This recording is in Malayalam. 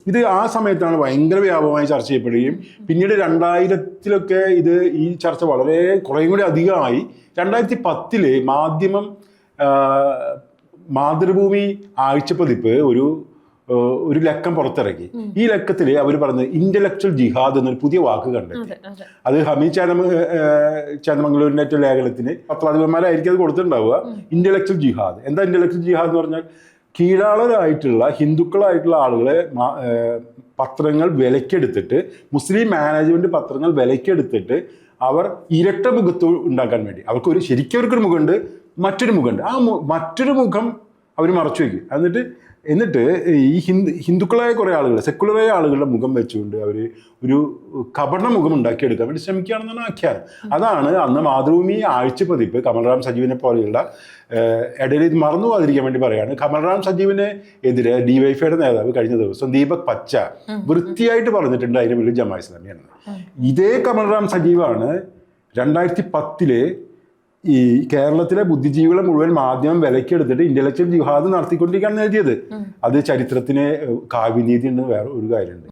ഇത് ആ സമയത്താണ് ഭയങ്കര വ്യാപകമായി ചർച്ച ചെയ്യപ്പെടുകയും പിന്നീട് 2000-ത്തിലൊക്കെ ഈ ചർച്ച വളരെ കുറേയും കൂടി അധികമായി. 2010 മാധ്യമം മാതൃഭൂമി ആഴ്ചപ്പതിപ്പ് ഒരു ലക്കം പുറത്തിറക്കി. ഈ ലക്കത്തിൽ അവർ പറഞ്ഞത് ഇന്റലക്ച്വൽ ജിഹാദ് എന്നൊരു പുതിയ വാക്ക് കണ്ടെത്തി. അത് ഹമീദ് ചാനമംഗലൂരിന്റെ ഏറ്റവും ലേഖനത്തിന് പത്രാധിപന്മാരായിരിക്കും അത് കൊടുത്തിട്ടുണ്ടാവുക. ഇന്റലക്ച്വൽ ജിഹാദ് എന്താ? ഇന്റലക്ച്വൽ ജിഹാദ് എന്ന് പറഞ്ഞാൽ കീഴാളരായിട്ടുള്ള ഹിന്ദുക്കളായിട്ടുള്ള ആളുകളെ പത്രങ്ങൾ വിലക്കെടുത്തിട്ട്, മുസ്ലിം മാനേജ്മെന്റ് പത്രങ്ങൾ വിലക്കെടുത്തിട്ട് അവർ ഇരട്ട മുഖത്ത് ഉണ്ടാക്കാൻ വേണ്ടി ശരിക്കും അവർക്കൊരു മുഖമുണ്ട്, മറ്റൊരു മുഖമുണ്ട്. ആ മറ്റൊരു മുഖം അവർ മറച്ചു വയ്ക്കും. എന്നിട്ട് ഈ ഹിന്ദുക്കളായ കുറേ ആളുകൾ, സെക്കുലറായ ആളുകളുടെ മുഖം വെച്ചുകൊണ്ട് അവർ ഒരു കപട മുഖം ഉണ്ടാക്കിയെടുക്കാൻ വേണ്ടി ശ്രമിക്കുകയാണെന്നാണ് ആഖ്യാനം. അതാണ് അന്ന് മാതൃഭൂമി ആഴ്ചപ്പതിപ്പ് കമൽറാം സജീവിനെ പോലെയുള്ള ഇടയിൽ ഇത് മറന്നു പോകാതിരിക്കാൻ വേണ്ടി പറയാണ്. കമൽറാം സജീവിനെ എതിരെ ഡിവൈഎഫ്ഐയുടെ നേതാവ് കഴിഞ്ഞ ദിവസം ദീപക് പച്ച വൃത്തിയായിട്ട് പറഞ്ഞിട്ടുണ്ട് അതിന് വലിയ ജമാഅത്തെ ഇസ്ലാമിയാണ്. ഇതേ കമൽറാം സജീവാണ് 2010 ഈ കേരളത്തിലെ ബുദ്ധിജീവികളെ മുഴുവൻ മാധ്യമം വിലക്കെടുത്തിട്ട് ഇന്റലക്ച്വൽ ജിഹാദ് നടത്തിക്കൊണ്ടിരിക്കുകയാണെന്ന് എഴുതിയത്. അത് ചരിത്രത്തിന് കാവ്യനീതി ഉണ്ടെന്ന് വേറെ ഒരു കാര്യമുണ്ട്.